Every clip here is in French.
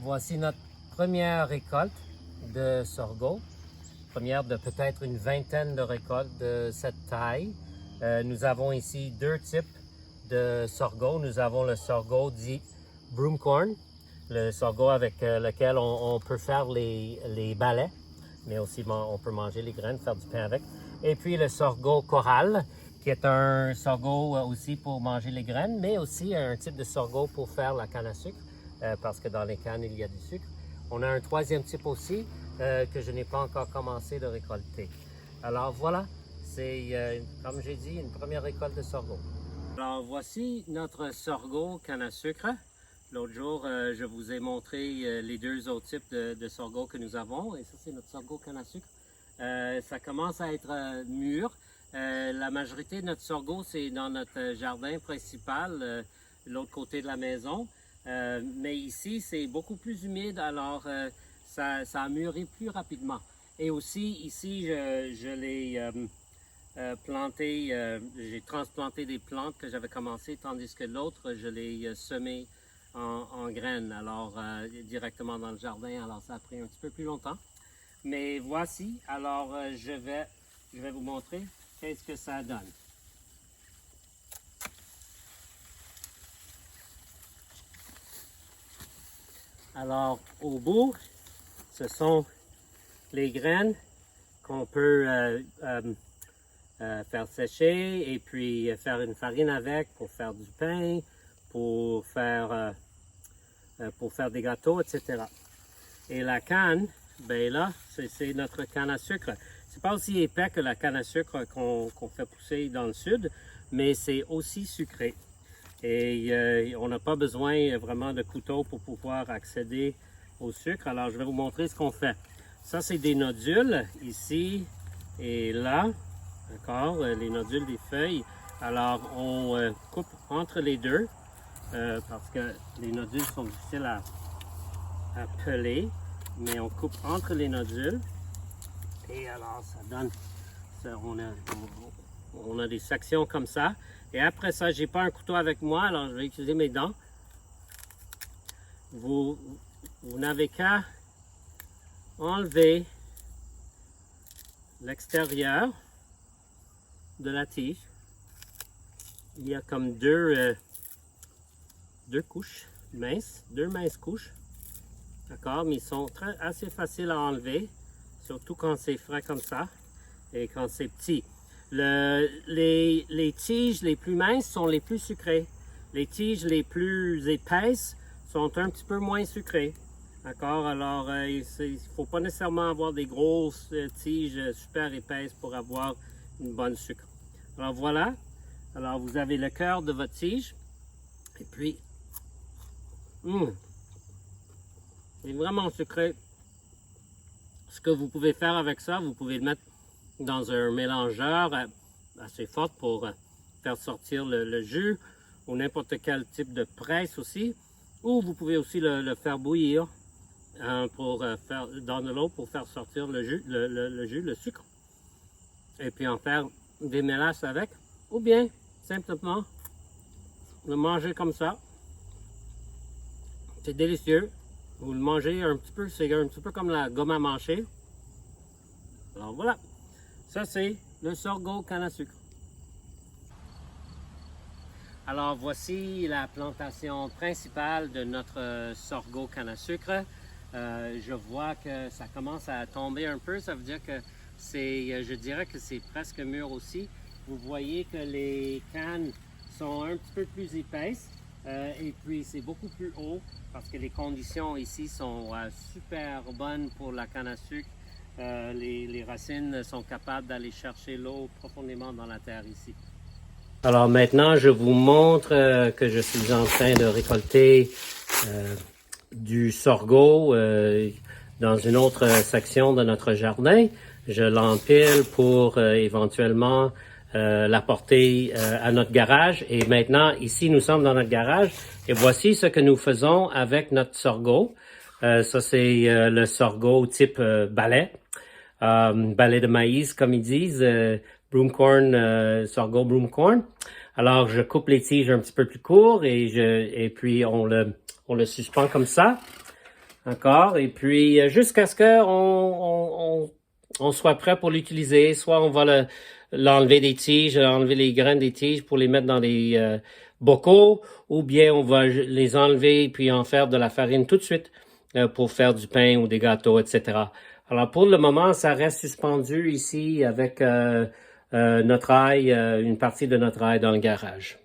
Voici notre première récolte de sorgho. Première de peut-être une vingtaine de récoltes de cette taille. Nous avons ici deux types de sorgho. Nous avons le sorgho dit broomcorn, le sorgho avec lequel on peut faire les balais, mais aussi on peut manger les graines, faire du pain avec. Et puis le sorgho coral, qui est un sorgho aussi pour manger les graines, mais aussi un type de sorgho pour faire la canne à sucre, parce que dans les cannes, il y a du sucre. On a un troisième type aussi que je n'ai pas encore commencé de récolter. Alors voilà, c'est, comme j'ai dit, une première récolte de sorgho. Alors voici notre sorgho canne à sucre. L'autre jour, je vous ai montré les deux autres types de sorgho que nous avons. Et ça, c'est notre sorgho canne à sucre. Ça commence à être mûr. La majorité de notre sorgho, c'est dans notre jardin principal, l'autre côté de la maison. Mais ici, c'est beaucoup plus humide, alors ça a mûri plus rapidement. Et aussi, ici, je l'ai planté, j'ai transplanté des plantes que j'avais commencé, tandis que l'autre, je l'ai semé en graines, alors directement dans le jardin. Alors, ça a pris un petit peu plus longtemps. Mais voici, alors je vais vous montrer qu'est-ce que ça donne. Alors, au bout, ce sont les graines qu'on peut faire sécher et puis faire une farine avec pour faire du pain, pour faire des gâteaux, etc. Et la canne, ben là, c'est notre canne à sucre. C'est pas aussi épais que la canne à sucre qu'on fait pousser dans le sud, mais c'est aussi sucré. Et on n'a pas besoin vraiment de couteau pour pouvoir accéder au sucre. Alors, je vais vous montrer ce qu'on fait. Ça, c'est des nodules, ici et là. D'accord? Les nodules des feuilles. Alors, on coupe entre les deux parce que les nodules sont difficiles à peler. Mais on coupe entre les nodules. Et alors, ça donne... on a des sections comme ça. Et après ça, j'ai pas un couteau avec moi, alors je vais utiliser mes dents. Vous n'avez qu'à enlever l'extérieur de la tige. Il y a comme deux couches minces, deux minces couches. D'accord, mais ils sont assez faciles à enlever, surtout quand c'est frais comme ça et quand c'est petit. Les tiges les plus minces sont les plus sucrées. Les tiges les plus épaisses sont un petit peu moins sucrées. D'accord? Alors, il ne faut pas nécessairement avoir des grosses tiges super épaisses pour avoir une bonne sucre. Alors voilà. Alors, vous avez le cœur de votre tige. Et puis, c'est vraiment sucré. Ce que vous pouvez faire avec ça, vous pouvez le mettre dans un mélangeur assez fort pour faire sortir le jus ou n'importe quel type de presse aussi. Ou vous pouvez aussi le faire bouillir pour faire dans de l'eau pour faire sortir le jus, le sucre. Et puis en faire des mélasses avec. Ou bien simplement le manger comme ça. C'est délicieux. Vous le mangez un petit peu, c'est un petit peu comme la gomme à mâcher. Alors voilà. Ça, c'est le sorgho canne à sucre. Alors, voici la plantation principale de notre sorgho canne à sucre. Je vois que ça commence à tomber un peu. Ça veut dire que je dirais que c'est presque mûr aussi. Vous voyez que les cannes sont un petit peu plus épaisses. Et puis, c'est beaucoup plus haut parce que les conditions ici sont super bonnes pour la canne à sucre. Les racines sont capables d'aller chercher l'eau profondément dans la terre ici. Alors maintenant, je vous montre que je suis en train de récolter du sorgho dans une autre section de notre jardin. Je l'empile pour éventuellement l'apporter à notre garage. Et maintenant, ici, nous sommes dans notre garage. Et voici ce que nous faisons avec notre sorgho. Ça, c'est le sorgho type balai. Balai de maïs, comme ils disent, broomcorn, sorgho broomcorn. Alors, je coupe les tiges un petit peu plus court et puis on le suspend comme ça. encore. Et puis, jusqu'à ce qu'on soit prêt pour l'utiliser. Soit on va l'enlever des tiges, enlever les graines des tiges pour les mettre dans les bocaux, ou bien on va les enlever puis en faire de la farine tout de suite pour faire du pain ou des gâteaux, etc. Alors, pour le moment, ça reste suspendu ici avec notre ail, une partie de notre ail dans le garage.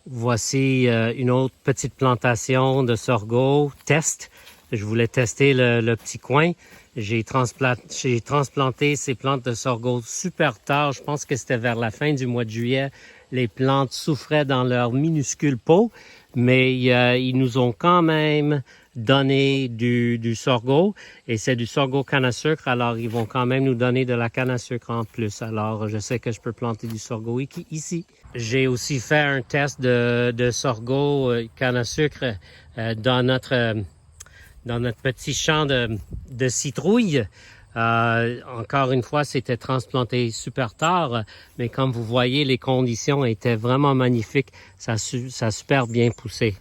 Voici une autre petite plantation de sorgho, test. Je voulais tester le petit coin. J'ai transplanté ces plantes de sorgho super tard. Je pense que c'était vers la fin du mois de juillet. Les plantes souffraient dans leur minuscule peau, mais ils nous ont quand même donné du sorgho. Et c'est du sorgho canne à sucre, alors ils vont quand même nous donner de la canne à sucre en plus. Alors, je sais que je peux planter du sorgho ici. J'ai aussi fait un test de sorgho canne à sucre dans notre petit champ de citrouilles. Encore une fois, c'était transplanté super tard, mais comme vous voyez, les conditions étaient vraiment magnifiques. Ça a super bien poussé.